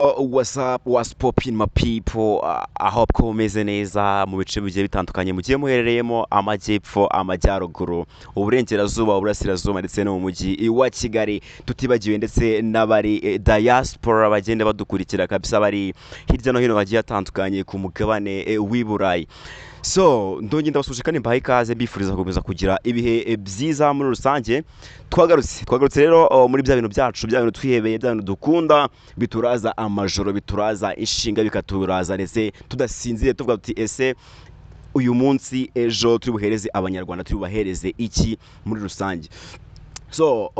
What's popping my people? I hope ko mumeze neza mu bice bigiye bitandukanye mugiye muherereyemo amajyepfo, amajyaruguru, uburengerazuba, uburasirazuba ndetse no mu mujyi wa Kigali, tutibagiwe ndetse n'abari diaspora bagenda badukurikira kabisa bari hirya no hino bagiye atandukanye ku mugabane w'i Burayi. So ndongera ndabasuje kandi mbahaye ikaze mbifuriza gukomeza kugira ibihe byiza muri rusange. Twagarutse rero muri bya bintu byacu, bya bintu twihebeye, bya bintu dukunda, bituraza amajoro, bituraza inshinga, bikaturaza ndetse tudasinziriye tuvuga tuti ese uyu munsi ejo turi buhereze abanyarwanda, turi bubahereze iki muri rusange. So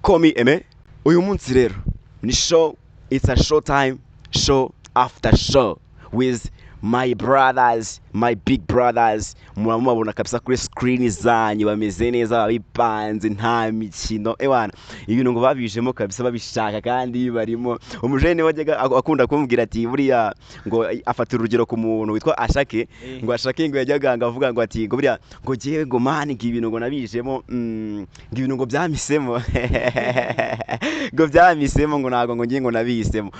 call me Eme. Uyu munsi rero ni show, it's a show time, show after show with my brothers, my big brothers. Murabona kabisa kuri screen zanyu bameze neza, bipanze nta mikino ewana, ibintu ngo babijemo kabisa babishaka kandi barimo. Umujene wajyaga akunda kumubwira ati buriya ngo afatira urugero ku muntu witwa Ashake, ngo Ashake ngo yajyaga avuga ngo ati ngo buriya ngo jewe ngo mani ibintu ngo nabijemo, ibintu ngo byamisemo ngo byamisemo ngo nago ngo ngiye ngo nabisemo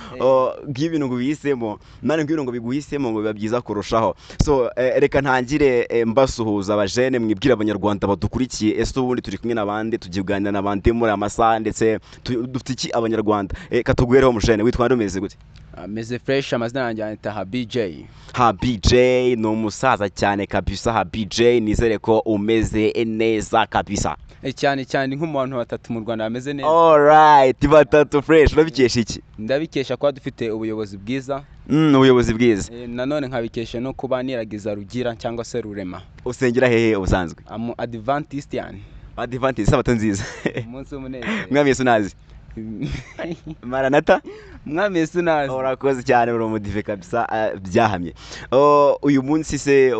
ibintu ngo bisemo nane ngo ibintu ngo biguhisemo ngo biba byiza kurushaho. So reka ntangire mbasuhuza abajene, mwibwira abanyarwanda badukurikiye ese ubundi turi kumwe n'abandi, tugiganira n'abandi muri amasaha ndetse dufite iki abanyarwanda. Katugwereho mujene, witwa rumeze gute? Meze fresh, amazina yanjye anita BJ. BJ ni umusaza cyane kabisa. BJ nizere ko umeze neza kabisa. Cyane cyane nk'umuntu batatu mu Rwanda ameze neza. Alright, batatu fresh. Urabikesha iki? Ndabikesha kwa dufite ubuyobozi bwiza. Ubuyobozi bwiza. Nanone nkabikesha no kuba niragiza rugira cyangwa se rurema. Usengera hehe ubusanzwe? Am Adventist yani. Adventist, sabato nziza. Umunsi w'umunezero. Mwami Yesu nazi. Maranata. Mwami Yesu nazi. Urakoze cyane, uri umudive kabisa, byahamye. Uyu munsi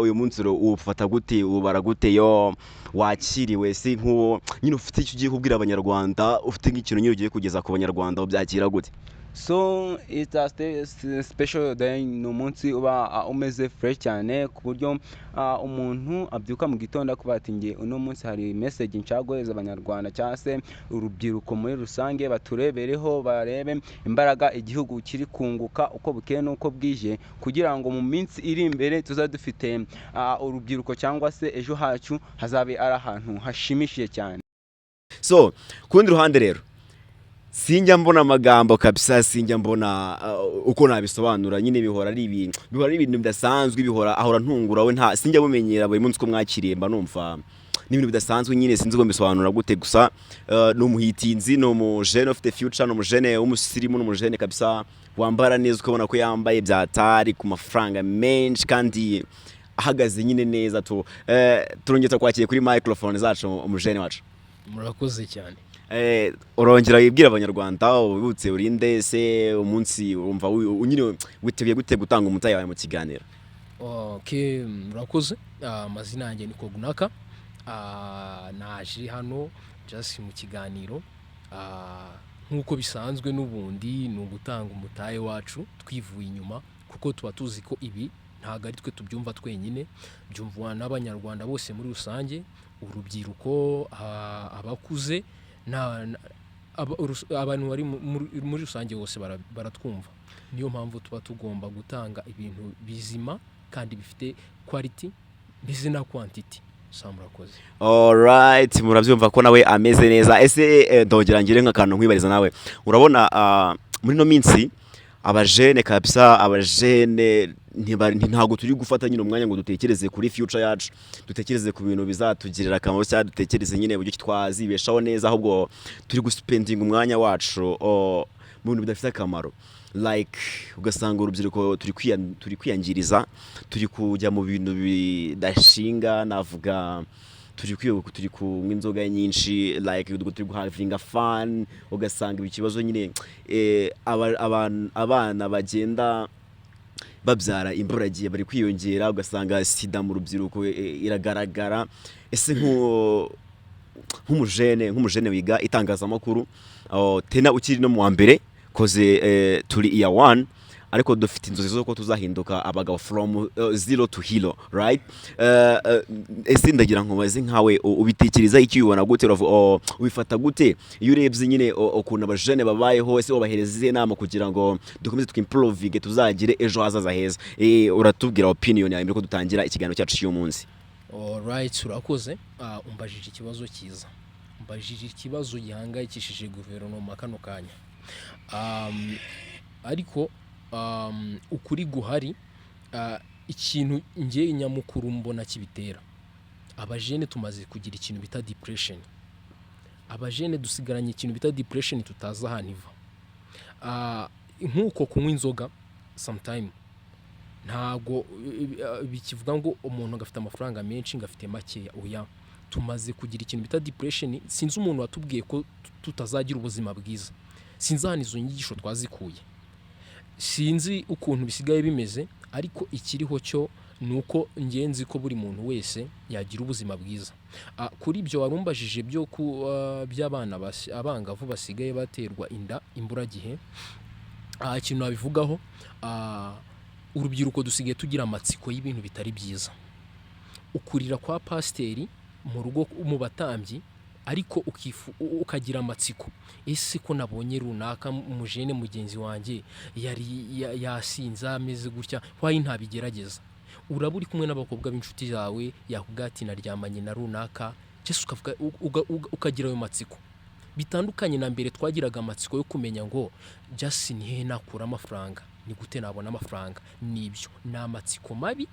ufata gute, ubara gute yo wakiriwe se nk'uwo nyine ufite icyo ugiye kubwira abanyarwanda, ufite nk'ikintu nyine ugiye kugeza ku banyarwanda, byakira gute? So it's a special day, no munsi uba umeze fresh cyane ku buryo umuntu abyuka mu gitondo kuba ati nge uno munsi hari message ncagoheza abanyarwanda cyangwa se urubyiruko muri rusange baturebereho, barebe imbaraga igihugu kiri kunguka uko bukeye nuko bwije, kugira ngo mu minsi iri imbere tuzadufite urubyiruko cyangwa se ejo hacu hazabe ari ahantu hashimishije cyane. So kundi ruhande rero sinjya mbona amagambo kabisa, sinjya mbona uko nabisobanura, nyine bihora ari ibintu bidasanzwe, bihora ahora ntungura we, nta sinjya bumenyera buri munsi ko mwakiriye mba numva n'ibintu bidasanzwe, nyine sinzi ko mbisobanura gute. Gusa no muhitinzi, no mujene ufite future, no mujene w'umusirimu, no mujene kabisa wambara neza, ukabona ko yambaye byatari ku mafaranga menshi kandi ahagaze nyine neza. Turongera kwakiriye kuri microphone zacu umujene wacu. Murakoze cyane. Urongera wibwira abanyarwanda ubutse urinde se umunsi urumva nyine witeguye gute gutanga umutayi wawe mu kiganiro? Okay, murakoze. Amazina yanjye ni Kogunaka. Naje hano just mu kiganiro nkuko bisanzwe n'ubundi ni ugutanga umutayi wacu twivuye inyuma, kuko tuba tuzi ko ibi ntago ari twe tubyumva twenyine, byumvwa n'abanyarwanda bose muri rusange, urubyiruko, abakuze, abantu bari muri rusange bose baratwumva. Niyo mpamvu tuba tugomba gutanga ibintu bizima kandi bifite quality ndetse na quantity. Murakoze. Alright, murabyumva ko nawe ameze neza. Ese ndongera ngire nk'akantu nkwibariza nawe, urabona muri no minsi abajene kabisa, abajene ntago turi gufata nyine umwanya ngo dutekereze kuri future yacu, dutekereze ku bintu bizatugirira akamaro cyangwa dutekereze nyine uburyo twazibeshaho neza, ahubwo turi guspending umwanya wacu mu bintu bidafite akamaro. Like ugasanga urubyiruko turi kwiyangiriza, turi kujya mu bintu bidashinga, navuga turi kunywa inzoga nyinshi, like turi guhavinga fun, ugasanga ikibazo nyine abana bagenda babyara imburagiye bari kwiyongera, ugasanga sida mu rubyiruko iragaragara. Ese nk'umujene wiga itangazamakuru, tena ukiri no mu wa mbere koze turi year 1, ariko dufite inzozi zo ko tuzahinduka abagabo from zero to hero, right? Ese ndagira nkubaze nkawe ubitekereza iki, ubona gute, ubifata gute iyo urebye nyine ukuntu abajene babayeho, ese wabahereza inama kugira ngo dukomeze twimprove tuzagire ejo hazaza heza? Uratubwira opinion yawe mbere ko dutangira ikiganiro cyacu cy'uyu munsi. Alright, urakoze. Umbajije ikibazo cyiza, umbajije ikibazo gihangayikishije guverinoma kano kanya. Ariko ukuri guhari, ikintu nge nyamukuru mbona kibitera, abajene tumaze kugira ikintu bita depression. Abajene dusigaranye ikintu bita depression tutazi ahantu iva. Nkuko kunywa inzoga sometime ntago bikivuga ngo umuntu agafite amafaranga menshi ngafite makeya. Oya, tumaze kugira ikintu bita depression. Sinzi umuntu watubwiye ko tutazagira ubuzima bwiza, sinzi ahantu izo nyigisho twazikuye, sinzi ukuntu bisigaye bimeze, ariko ikiriho cyo nuko ngenzi ko buri muntu wese yagira ubuzima bwiza. Kuri ibyo warumbajije byo by'abana abangavu basigaye baterwa inda imburagihe, ikintu nabivugaho, urubyiruko dusigaye tugira amatsiko y'ibintu bitari byiza. Ukurira kwa pasteri mu rugo mu batambyi, ariko ukagira amatsiko, ese ko nabonye runaka umujene mugenzi wanjye yari yasinza ameze gutya, wayi ntabigerageza. Uraburi kumwe n'abakobwa b'inshuti zawe yakugati naryamanye na runaka, cyese ukagira ayo matsiko. Bitandukanye na mbere twagiraga amatsiko yo kumenya ngo just ni hehe nakura amafaranga, ni gute nabona amafaranga. Nibyo n'amatsiko mabi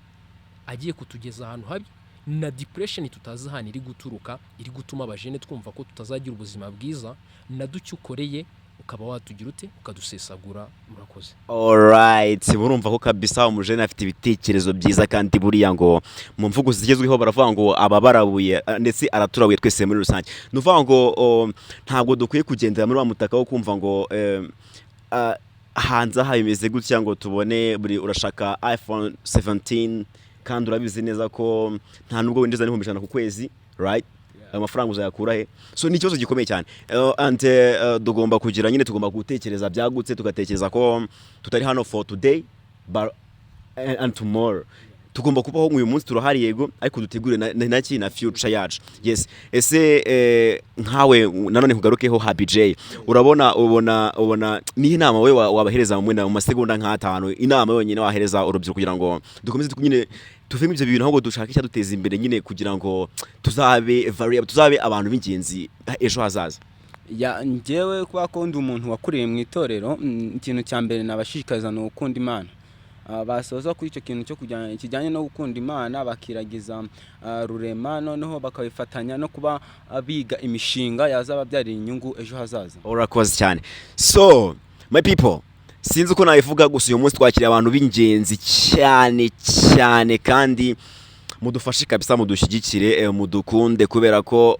agiye kutugeza ahantu habi, na depression tutazi ahantu iri guturuka, iri gutuma abajene twumva ko tutazagira ubuzima bwiza, na ducyo ukoreye ukaba watugira ute ukadusesagura. Murakoze. Alright, burumva ko kabisa umujene afite ibitekerezo byiza, kandi buriya ngo mu mvugo zigezweho baravuga ngo ababarabuye ndetse araturabuye twese muri rusange. Nuvuga ngo ntabwo dukwiye kugendera muri wa mutaka wo kumva ngo hanze aha bimeze gutya ngo tubone buri urashaka iPhone 17 kandi urabizi neza ko nta nubwo winjiza n'ibihumbi 100 ku kwezi, right? Amafaranga uzayakura he? So ni ikibazo gikomeye cyane, and tugomba kugira nyine, tugomba gutekereza byagutse, tugatekereza ko tutari hano for today but and tomorrow. Tugomba kubaho uyu munsi turahari yego, ariko dutegure na future yacu. Yes, ese nkawe nanone kugarukeho Happy J, ubona ni inama we wabahereza mu masegonda nka 5, inama yonyine wahereza urubyiruko kugira ngo dukomeze nyine tuvemo ibyo bintu, ahubwo dushaka icyo duteza imbere nyine kugira ngo tuzabe variable, tuzabe abantu b'ingenzi ejo hazaza? Njyewe kuba ko ndi umuntu wakuriye mu itorero, ikintu cya mbere nabashishikariza no gukunda Imana. Basoza kuri icyo kintu cyo kijyanye no gukunda Imana, bakiragiza rurema, noneho bakabifatanya no kuba biga imishinga yazababyarira inyungu ejo hazaza. Urakoze cyane. So my people, sinzi uko nabivuga, gusa uyu munsi twakiriye abantu b'ingenzi cyane cyane, kandi mudufashe kabisa, mudushyigikire, mudukunde, kubera ko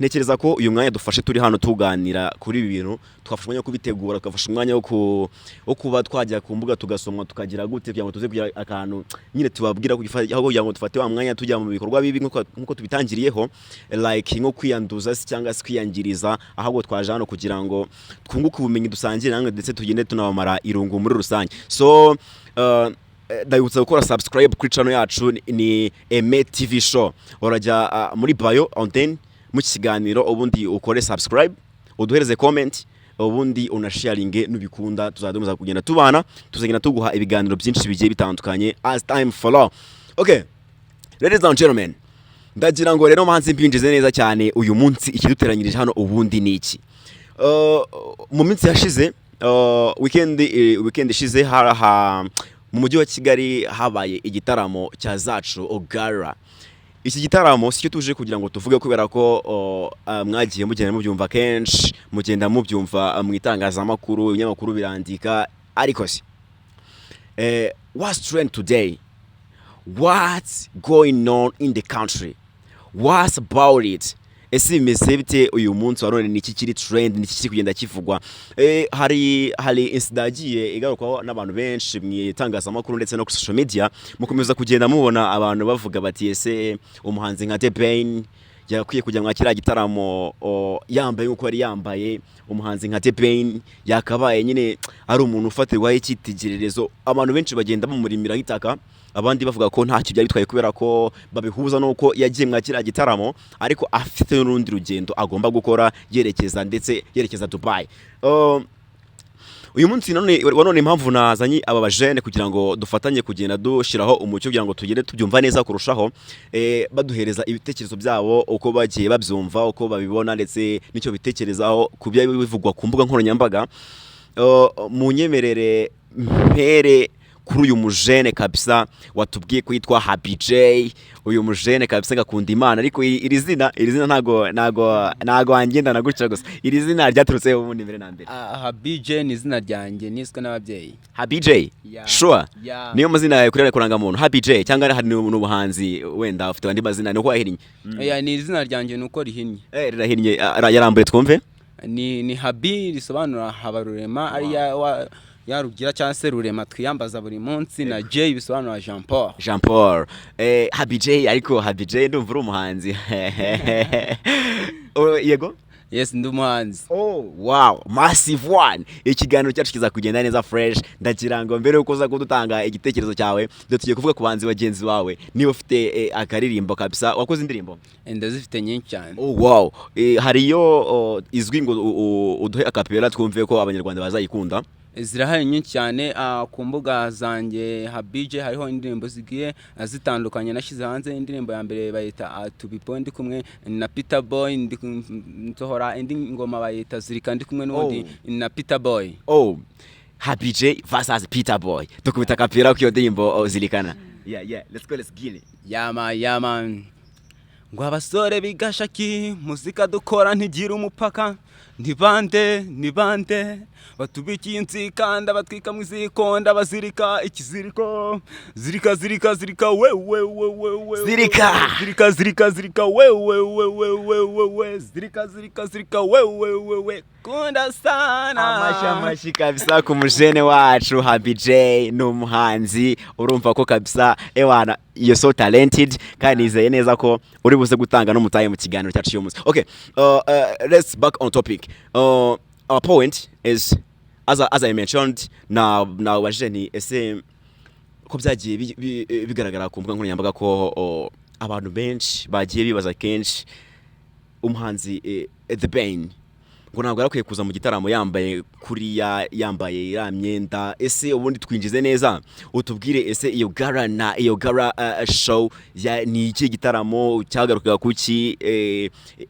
nekereza ko uyu mwanya dufashe turi hano tuganira kuri ibi bintu, twafashe umwanya wo kubitegura, twafashe umwanya wo kuba twajya ku mbuga tugasomwa, tukagira gute kugira ngo tuze kugira akantu nyine tubabwira aho kugira ngo dufate wa mwanya tujya mu bikorwa bibi nkuko tubitangiriyeho, like nko kwiyanduza cyangwa se kwiyangiriza, ahubwo twaje hano kugira ngo twunguke ubumenyi dusangire namwe, ndetse tugende tunabamara irungu muri rusange. So ndabibutsa gukora subscribe kuri channel yacu, ni Eme TV Show. Urajya muri bio on then mu kiganiro, ubundi ukore subscribe, uduhereze comment, ubundi unasharinge nubikunda, tuzadukomeza kugenda tubana, tuzagenda tuguha ibiganiro byinshi bigiye bitandukanye as time follow. Okay, ladies and gentlemen, ndagira ngo rero manzi mbinjize neza cyane uyu munsi ikiduteranyirije hano ubundi ni iki. Mu minsi yashize, weekend ishize mu mujyi wa Kigali habaye igitaramo cya Zacu Ogara. Iki gitaramo sicyo tuje kugira ngo tuvuge, kubera ko mwagiye mugenda mubyumva kenshi, mugenda mubyumva mu itangazamakuru, ibinyamakuru birandika, ariko si what's trend today, what's going on in the country, what's about it? Ese bimeze bite uyu munsi wa none, ni iki kiri trend, ni iki kugenda kivugwa? Hari insidagiye igarukwaho n'abantu benshi mu itangazamakuru ndetse no ku social media, mukomeza kugenda mubona abantu bavuga bati ese umuhanzi nka The Ben yakwiye kujya mwakira gitaramo yambaye uko yari yambaye umuhanzi nka The Ben yakabaye nyine ari umuntu ufatirwaho icyitegererezo abantu benshi bagenda bamurimira nk'itaka abandi bavuga ko nta cyo byari bitwaye kubera ko babihuza nuko yagiye mwakira gitaramo ariko afite n'urundi rugendo agomba gukora yerekeza Dubai. Uyu munsi none impamvu nazanye aba bajene kugira ngo dufatanye kugenda dushiraho umucyo kugira ngo tugere tubyumva neza kurushaho baduhereza ibitekerezo byabo uko bagiye babyumva uko babibona ndetse nicyo bitekerezaho kubya bivugwa ku mbuga nkoranyambaga. Mu nyemerere mpere kuri uyu mujene kabisa watubwiye kwitwa Happy J. Uyu mujene kabisa gakunda Imana ariko iri zina nago angenda nagutira gusa iri zina ryaturutse ubundi mbere na mbere. Happy J ni izina ryanjye niswe n'ababyeyi. Happy J sure niyo mazina yawe kurera kuranga muntu Happy J cyangwa hari n'ubuhanzi wenda ufite andi mazina nuko yahinnye. Ni izina ryanjye nuko rihinnye. Rirahinnye yarambuye twumve. Ni Happy risobanura habarurema ari yarugira cyangwa se rurema twiyambaza buri munsi na J bisobanura Jean Paul. Happy J ariko Happy J ndumva uri umuhanzi. Yego yes ndi umuhanzi. Wow massive one. Ikiganiro cyacu kiza kugenda neza fresh ndagira ngo mbere uko uza kudutanga igitekerezo cyawe tugiye kuvuga ku banzi bagenzi bawe niba ufite akaririmbo kabisa wakoze indirimbo ndazifite nyinshi cyane. Wow hariyo izwi ngo uduhe akapera twumve ko abanyarwanda bazayikunda. Zirahari nyinshi cyane ku mbuga zanjye Happy J hariho indirimbo zigiye zitandukanye nashyize hanze. Indirimbo ya mbere bayita To Be Boy ndi kumwe na Peter Boy nsohora indi ngoma bayita Zirika ndi kumwe n'undi na Peter Boy. Happy J versus Peter Boy tukubita kapira ku iyo ndirimbo Zirikana. Let's get it. Yama ngo abasore bigashaki muzika dukora ntigira umupaka nibande batubikiye inzikanda batwika mu zikonda bazirika ikiziriko zirika we zirika we kunda sana amashi kabisa ku mujene wacu Happy J n'umuhanzi urumva ko kabisa ewana you're so talented kandi nizeye neza ko uri buze gutanga n'umutaye mu kiganiro cyacu cy'umunsi. Okay, let's back on topic. Our point is as I mentioned now wajeni ese ko byagiye bigaragara ku mbuga nkoranyambaga ko abantu benshi bagiye bibaza kenshi umuhanzi The Ben ngo ntabwo arakwiye kuza mu gitaramo yambaye yambaye ya myenda. Ese ubundi twinjize neza utubwire ese iyo gara show ni iki gitaramo cyagarukaga kuki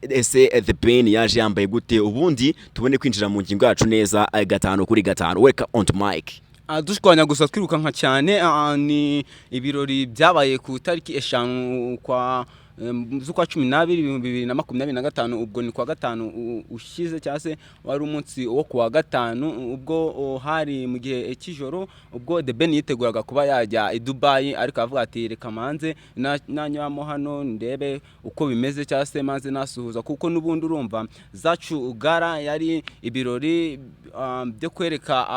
ese The Ben yaje yambaye gute ubundi tubone kwinjira mu ngingo yacu neza 5 kuri 5. Welcome on to mic. Dushwanya gusa twiruka nka cyane ni ibirori byabaye ku tariki 5 kwa z'ukwa 12 2025 ubwo ni kwa gatanu ushize cyase wari umunsi wo kuwa gatanu ubwo hari mu gihe cy'ijoro ubwo The Ben yiteguraga kuba yajya i Dubai ariko avuga ati reka manze nanyamo hano ndebe uko bimeze cyase manze nasuhuza kuko nubundi urumva Zacu gara yari ibirori byo kwereka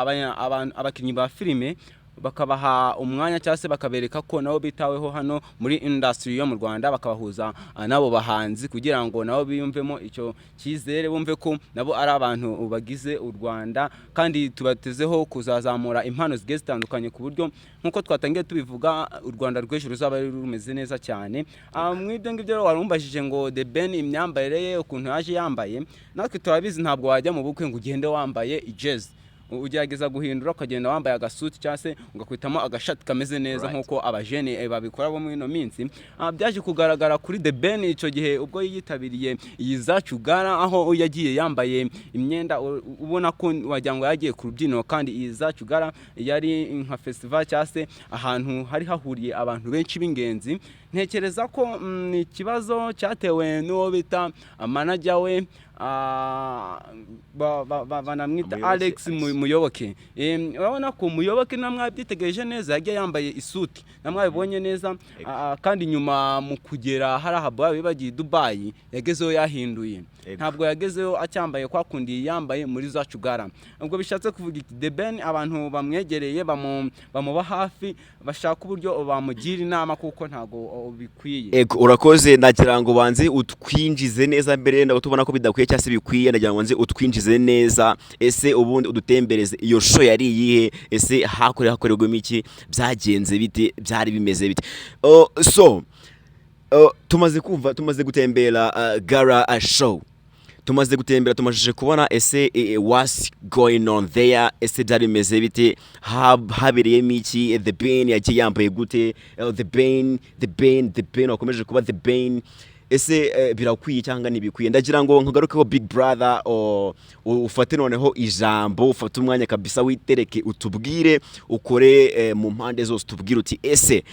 abakinnyi ba filime bakabaha umwanya cyase bakabereka ko nabo bitaweho hano muri industry yo mu Rwanda bakabahuza nabo bahanzi kugira ngo nabo biyumvemo icyo cyizere bumve ko nabo ari abantu bagize u Rwanda kandi tubatezeho kuzazamura impano zigiye zitandukanye ku buryo nkuko twatangiye tubivuga u Rwanda rw'ejo ruzaba rumeze neza cyane. Mwibyo ngibyo warumbajije ngo The Ben imyambarire ye ukuntu yaje yambaye natwe turabizi ntabwo wajya mu bukwe ngo ugende wambaye ijezi ugerageza guhindura ukagenda wambaye agasuti cyase ugakwitamo agashati kameze neza nkuko abajene babikora bo muri no minsi. Byaje kugaragara kuri The Ben icyo gihe ubwo yitabiriye iyi Zacu gara aho yagiye yambaye imyenda ubona ko wajyango yagiye ku rubyiniro kandi iyi Zacu gara yari nka festival cyase ahantu hari hahuriye abantu benshi b'ingenzi. Ntekereza ko ikibazo cyatewe n'uwo bita manager we banamwita Alex Muyoboke. Urabona ko Muyoboke namwabyitegereje neza yagiye yambaye isuti namwabibonye neza kandi nyuma mu kugera hari ahabwa bibagiye Dubai yagezeho yahinduye ntabwo yagezeho acyambaye kwa kundi yambaye muri Zacu gara ubwo bishatse kuvuga iki The Ben abantu bamwegereye bamuba hafi bashaka uburyo bamugira inama kuko ntago bikwiye. Urakoze ndagira ngo banze utwinjize neza mbere ndago tubona ko bidakwiye cyase bikwiye ndagira ngo banze utwinjize neza ese ubundi udutembereze iyo show yari iyihe ese hakorerwemo iki byagenze bite byari bimeze bite so tumaze gutembera gara show tumaze gutembera tumashije kubona ese what's going on there ese byari bimeze bite habereyemo iki The Ben yagiye yambaye gute The Ben wakomeje kuba The Ben ese birakwiye cyangwa ntibikwiye ndagira ngo nkagarukeho Big Brother ufate noneho ijambo ufate umwanya kabisa witereke utubwire ukore mu mpande zose tubwire uti ese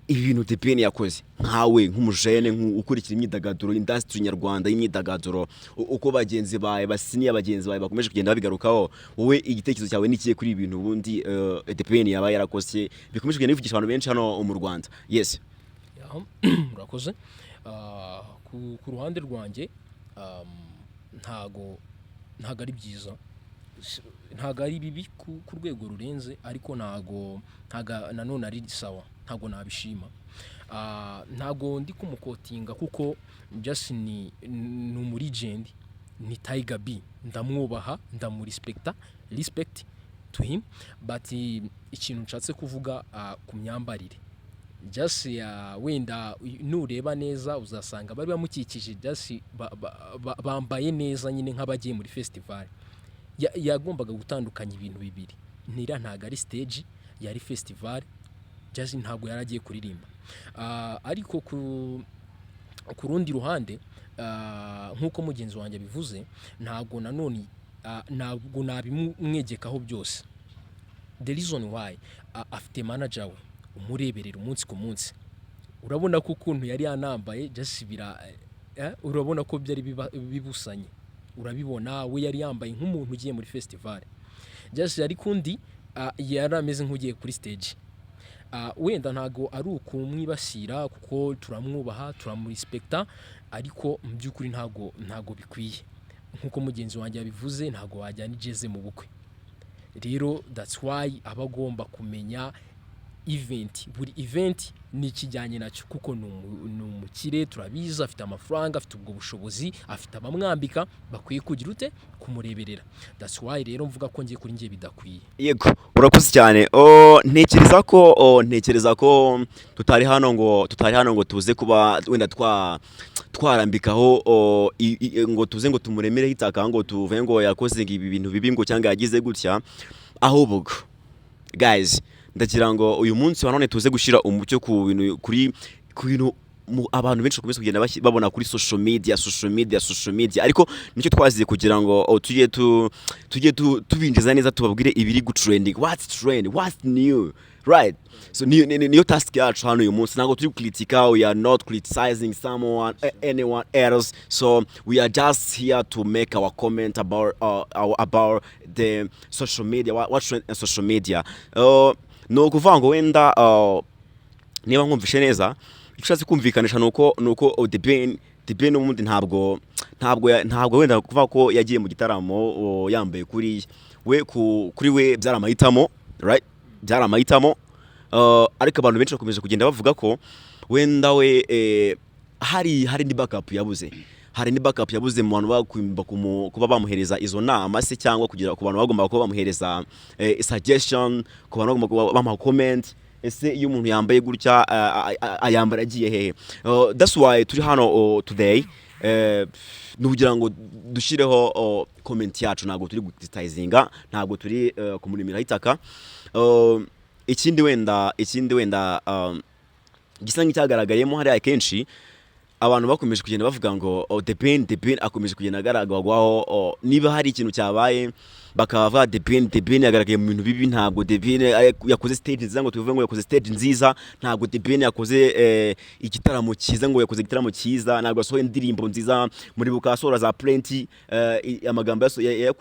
ibintu The Ben yakoze nkawe nk'umujene ukurikira imyidagaduro industry nyarwanda y'imyidagaduro uko bagenzi bawe basiniye abagenzi bawe bakomeje kugenda babigarukaho wowe igitekerezo cyawe nikiye kuri ibintu ubundi The Ben yaba yarakoze bikomeje kugenda bivugisha abantu benshi hano mu Rwanda. Yes urakoze ku ruhande rwanjye ntago ari byiza ntago ari bibi ku rwego rurenze ariko ntago nanone ari sawa ntago nabishima ntago ndi kumukotinga kuko just ni umulegend ni Tiger B ndamwubaha respect to him but ikintu nshatse kuvuga ku myambarire just wenda nureba neza uzasanga bari bamukikije just bambaye neza nyine nk'abagiye muri festival yagombaga gutandukanya ibintu bibiri ntago ari stage yari festival just ntago yaragiye kuririmba ariko ku rundi ruhande nk'uko mugenzi wanjye bivuze ntago nanone ntabwo nabimwegekaho byose. The reason why afite manager we umureberera umunsi ku munsi urabona ko ukuntu yari yanambaye just urabona ko byari bibusanye urabibona we yari yambaye nk'umuntu ugiye muri festival just yari kundi yari ameze nk'ugiye kuri stage wenda ntago ari ukumwibasira kuko turamwubaha turamurespecta ariko mu by'ukuri ntago bikwiye nkuko mugenzi wanjye yabivuze ntago wajyana ijeze mu bukwe rero that's why abagomba kumenya buri event ni ikijyanye nacyo kuko ni umukire turabiza afite amafaranga afite ubwo bushobozi afite abamwambika bakwiye kugira ute kumureberera that's why rero mvuga ko ngiye kuri ngiye bidakwiye. Yego urakoze cyane ntekereza ko tutari hano ngo tuze kuba wenda twarambikaho ngo tuze ngo tumuremere itaka ngo tuve ngo yakoze ibi bintu bibi ngo cyangwa yagize gutya ahubwo guys ndagira ngo uyu munsi wa none tuze gushira umucyo ku bintu abantu benshi bakomeza kugenda babona kuri social media ariko nicyo twaziye kugira ngo tujye tubinjiza neza tubabwire ibiri gutrending what's new right so niyo task yacu hano uyu munsi ntabwo turi kritika we are not criticizing anyone else so we are just here to make our comment about the social media what trend social media no kuvuga ngo wenda niba nkumvishe neza icyo kumvikanisha nuko The Ben umundi ntabwo wenda kuvuga ko yagiye mu gitaramo yambaye kuri we byaramahitamo right byaramahitamo ariko abantu benshi bakomeje kugenda bavuga ko wenda we hari ni backup yabuze mu bantu bakwimba kuba bamuhereza izo nama se cyangwa kugira ku bantu bagomba kuba bamuhereza suggestion ku bantu bagomba kuba bamuha comment ese iyo umuntu yambaye gutya ayambara agiye hehe that's why turi hano today nugira ngo dushireho comment yacu ntabwo turi gutitizinga ntabwo turi kumurimira itaka ikindi wenda gisa nk'icyagaragayemo hari akenshi abantu bakomeje kugenda bavuga ngo The Ben akomeje kugenda agaragwaho niba hari ikintu cyabaye bakaba The Ben yagaragaye mu bintu bibi. Ntabwo The Ben yakoze stage nziza ngo tuvuge ngo yakoze stage nziza, ntabwo The Ben yakoze igitaramo cyiza ngo yakoze igitaramo cyiza, ntabwo yasohoye indirimbo nziza muri bukasora za plenty. Amagambo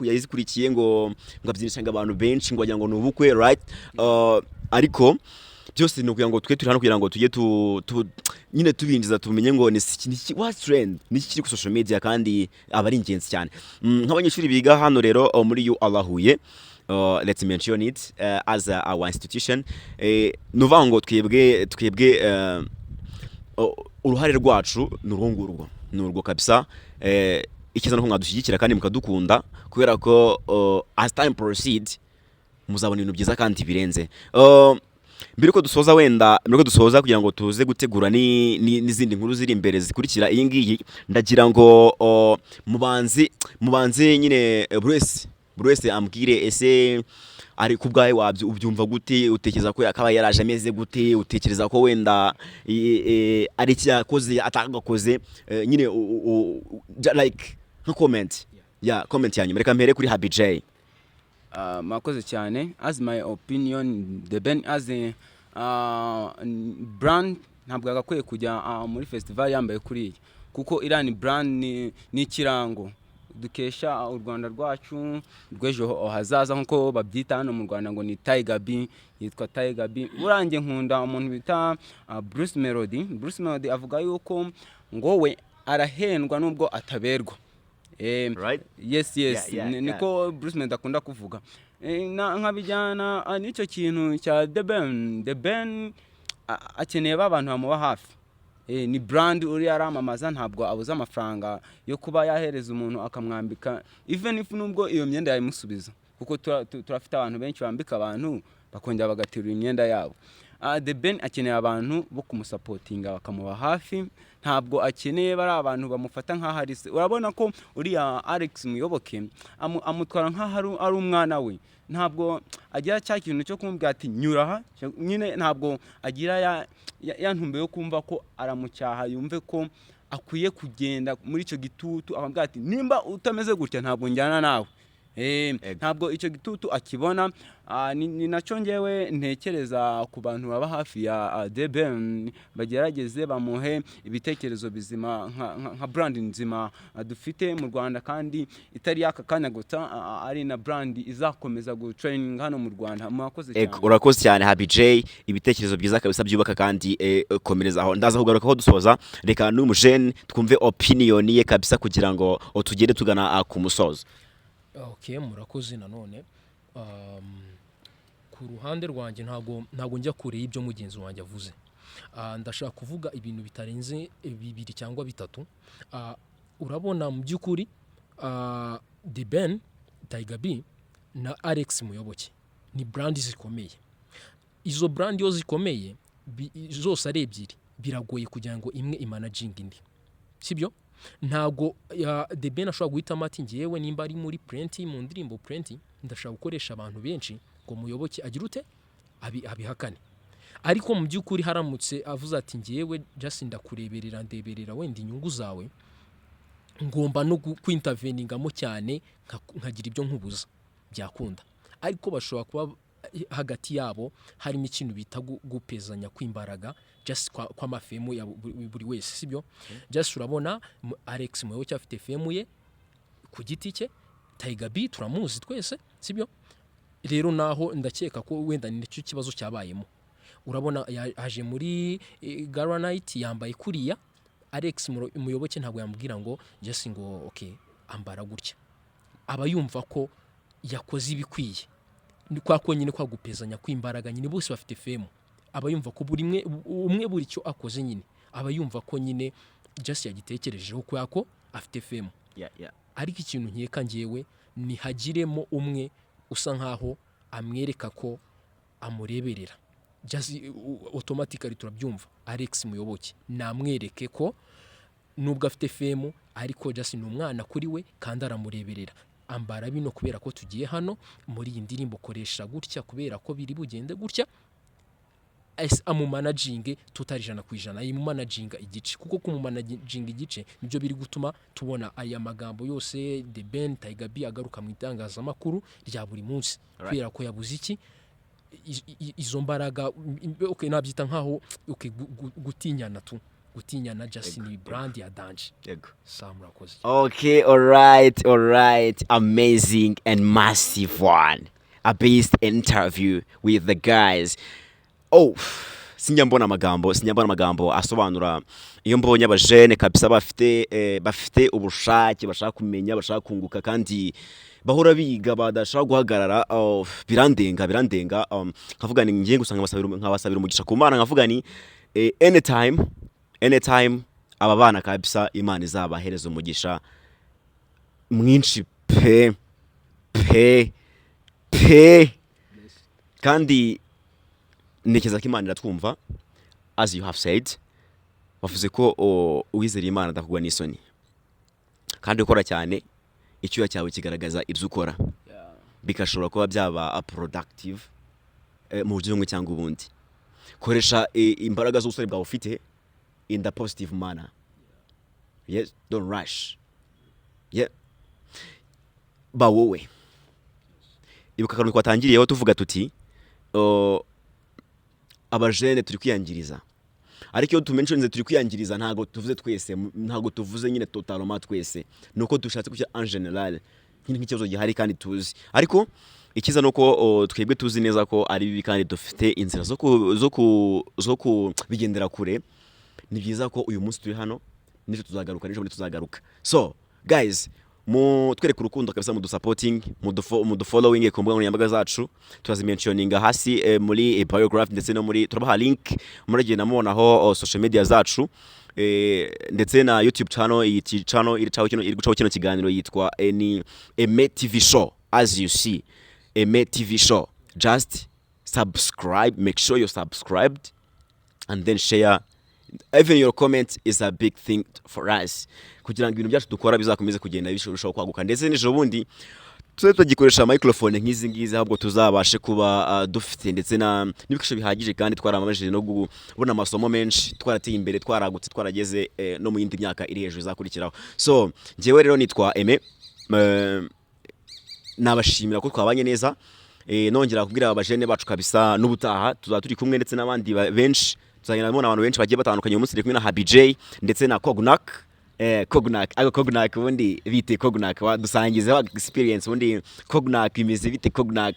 yazikurikiye ngo abyinisha abantu benshi ngo wagira ngo ni ubukwe, right? Ariko byose ni ukugira ngo twe turi hano kugira ngo tujye nyine tubinjiza tumenye ngo ni what's trend, ni kiri ku social media kandi aba ari ingenzi cyane. Nk'abanyeshuri biga hano rero muri Huye, let's mention it as our institution. Nuvuga ngo twebwe uruhare rwacu ni urwo kabisa. Ikiza no mwadushyigikira kandi mukadukunda kubera ko as time proceed muzabona ibintu byiza kandi birenze. Mbere ko dusoza kugira ngo tuze gutegura n'izindi nkuru ziri imbere zikurikira iyi ngiyi, ndagira ngo mubanze nyine buri wese ambwire ese ari ku bwawe ubyumva gute, utekereza ko akaba yaraje ameze gute, utekereza ko wenda ari iki yakoze atagakoze, nyine like nka comment yanyu. Reka mpere kuri Happy J. Makoze cyane. As my opinion, The Ben as a brand ntabwo agakwiye kujya muri festival yambaye kuriya, kuko irani brand ni ikirango dukesha u Rwanda rwacu rw'ejo hazaza, nkuko babyita hano mu Rwanda ngo ni Tiger B, yitwa Tiger B. Urange nkunda umuntu bita Bruce Melody avuga yuko ngo we arahendwa nubwo ataberwa. Right? Yes. Niko Bruce Melody akunda kuvuga. Nkabijyana n'icyo kintu cya The Ben akeneye abantu bamuba hafi. Ni brand uri aramamaza, ntabwo abuza amafaranga yo kuba yahereza umuntu akamwambika, even if nubwo iyo myenda yayimusubiza, kuko turafite abantu benshi bambika abantu bakongera bagaterura imyenda yabo. The Ben akeneye abantu bo kumusapotinga bakamuba hafi, ntabwo akeneye bari abantu bamufata nk'aho ari se. Urabona ko uriya Alex Muyoboke amutwara nk'aho ari umwana we, ntabwo agira cya kintu cyo kumubwira ati nyura aha, nyine ntabwo agira ya ntumbe yo kumva ko aramucyaha, yumve ko akwiye kugenda muri icyo gitutu akambwira ati nimba utameze gutya ntabwo njyana nawe. Ntabwo icyo gitutu akibona. Ni nacyo ngewe ntekereza ku bantu baba hafi ya The Ben, bagerageze bamuhe ibitekerezo bizima nka brand nzima dufite mu Rwanda, kandi itari yaka kanya guta, ari na brand izakomeza gutraining hano mu Rwanda. Mwakoze cyane. Urakoze cyane Happy J, ibitekerezo byiza kabisa byubaka kandi komereza aho. Ndaza kugaruka ko dusoza, reka n'umujene twumve opinion ye kabisa kugira ngo tugende tugana ku musozo. Okay, murakoze nanone. Ku ruhande rwanjye ntago njya kure y'ibyo mugenzi wanjye avuze. Ndashaka kuvuga ibintu bitarenze 2 cyangwa 3. Urabona mu by'ukuri The Ben, Tiger B na Alex Muyoboke ni brand zikomeye. Izo brand yo zikomeye zose ari ebyiri biragoye kugira ngo imwe imanaging indi, sibyo? Ntago The Ben ashobora guhitamo ati ngewe nimba ari muri plenty, mu ndirimbo plenty ndashaka gukoresha abantu benshi ngo Muyoboke agira ute abihakane. Ariko mu by'ukuri haramutse avuze ati ngewe just ndeberera wenda inyungu zawe, ngomba no kwinterveningamo cyane nkagira ibyo nkubuza, byakunda. Ariko bashobora kuba hagati yabo harimo ikintu bita gupezanya kwimbaraga, just kwa mafemu ya buri wese, sibyo? Just urabona Alex Muyoboke afite femu ye ku giti cye, Tiger B turamuzi twese, sibyo? Rero naho ndakeka ko wenda ni cyo kibazo cyabayemo. Urabona yaje muri Gala Night yambaye kuriya, Alex Muyoboke ntabwo yambwira ngo just ngo okay ambara gutya. Aba yumva ko yakoze ibikwiye, ni kwa ko nyine kwa gupezanya kwimbaraga, nyine bose bafite femu. Aba yumva ko umwe buri cyo akoze, nyine aba yumva ko nyine just yagitekerejeho ko yako afite femu. Ariko ikintu nkeka ngewe ni hagiremo umwe usa nkaho amwereka ko amureberera, just automatically turabyumva. Alex Muyoboke namwereke ko nubwo afite femu ariko just ni umwana kuri we kandi aramureberera. Ambara bino kubera ko tugiye hano muri iyi ndirimbo, koresha gutya kubera ko biri bugende gutya. amumanaging tutari 100% yimumanaging igice kuko kumumanaging igice nibyo biri gutuma tubona aya magambo yose The Ben Tiger B agaruka mu itangazamakuru rya buri munsi kubera ko yabuze iki izo mbaraga okay nabyita nkaho okay gutinyana just ni brand ya danje yego samurakoze. Okay, all right, amazing and massive one, a beast interview with the guys. Oh, sinyambona amagambo asobanura iyo mbonye abajene kabisa bafite ubushake bashaka kumenya bashaka kunguka kandi bahora biga badashaka guhagarara. Birandenga nkavuga ni ngiye gusanga nkabasabira umugisha ku Mana nkavuga ni anytime aba bana kabisa Imana izabahereza umugisha mwinshi pe kandi nekeza ko Imana iratwumva as you have said. Bavuze ko uwizera Imana adakugwa n'isoni kandi ukora cyane icyo cyawe kigaragaza ibyo ukora bikashobora kuba byaba productive mu buryo bumwe cyangwa ubundi. Koresha imbaraga z'ubusore bwawe ufite in the positive manner. Yes, don't rush. Yeah. Ba wowe ibuka kantu twatangiriyeho tuvuga tuti abajene turi kwiyangiriza, ariko iyo tumenshonize turi kwiyangiriza ntago tuvuze twese, ntago tuvuze nyine totalement twese, nuko dushatse kucya en general nk'ikibazo gihari kandi tuzi, ariko ikiza nuko twebwe tuzi neza ko ari bibi kandi dufite inzira zo ku bigendera kure. Ni byiza ko uyu munsi turi hano n'icyo tuzagaruka n'icyo tuzagaruka. So guys, mu twereka urukundo kabisa, mu supporting, mu following ku mbuga nkoranyambaga zacu, turazimentioninga hasi muri biography ndetse no muri turabaha link muragenda mubonaho social media zacu, ndetse na YouTube channel. Iyi channel iri gucaho kino kiganiro yitwa ni Eme TV show. As you see, Eme TV show, just subscribe, make sure you're subscribed and then share. Even your comment is a big thing for us, kugira ngo ibintu byacu dukora bizakomeze kugenda bishobora kwaguka, ndetse n'ejo bundi tuze tugikoresha microphone nk'izi ngizi, ahubwo tuzabashe kuba dufite ndetse n'ibikoresho bihagije, kandi twaramamaje no kubona amasomo menshi, twarateye imbere, twaragutse, twarageze no mu yindi myaka iri hejuru izakurikiraho. So njyewe rero nitwa Eme, nabashimira ko twabanye neza, nongera kubwira abajene bacu kabisa n'ubutaha tuzaturi kumwe ndetse n'abandi benshi, tuzagenda mubona abantu benshi bagiye batandukanye. Umunsi ndi kumwe na Habijay ndetse na Cognac. Cognac ubundi bite Cognac, wadusangize wa experience ubundi Cognac imizi bite Cognac,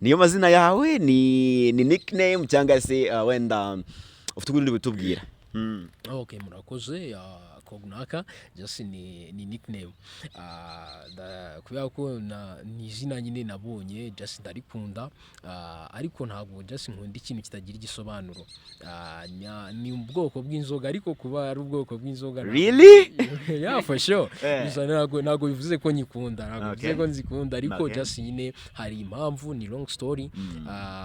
niyo mazina yawe ni nickname cyangwa se wenda ufite ubundi bitubwira? Okay, murakoze. Cognac just ni nickname, kubera ko ni izina nyine nabonye just ndarikunda, ariko ntabwo just nkunda ikintu kitagira igisobanuro. Ni ubwoko bw'inzoga, ariko kuba ari ubwoko bw'inzoga really yeah for sure, ntabwo bivuze ko nyikunda, ntabwo bivuze ko nzikunda, ariko just nyine hari impamvu, ni long story.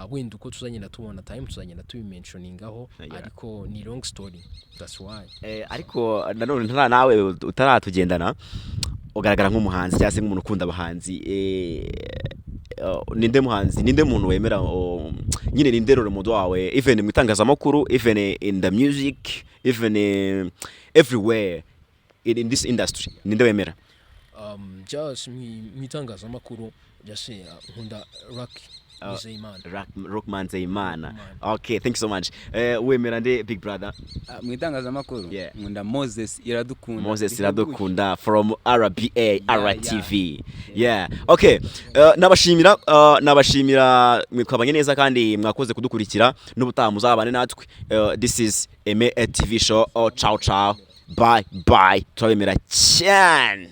Wenda uko tuzagenda tubona time tuzagenda tubimentioningaho, ariko ni long story, that's why. Ariko nanone nawe utaratugendana ugaragara nk'umuhanzi cyangwa se nk'umuntu ukunda abahanzi, ninde muntu wemera nyine ninde role model wawe, even mu itangazamakuru, even in the music, even everywhere in this industry, ninde wemera? Just mu itangazamakuru just nkunda Rockman Zeimana. Okay, thank you so much. Wemera nde big brother? Mu itangazamakuru nkunda Moses Iradukunda from RBA RTV. Yeah. Okay. Nabashimira mwikabanye neza kandi mwakoze kudukurikira, n'ubutaha muzabane natwe. This is Eme TV show. Ciao ciao. Bye. Turabemera cyane.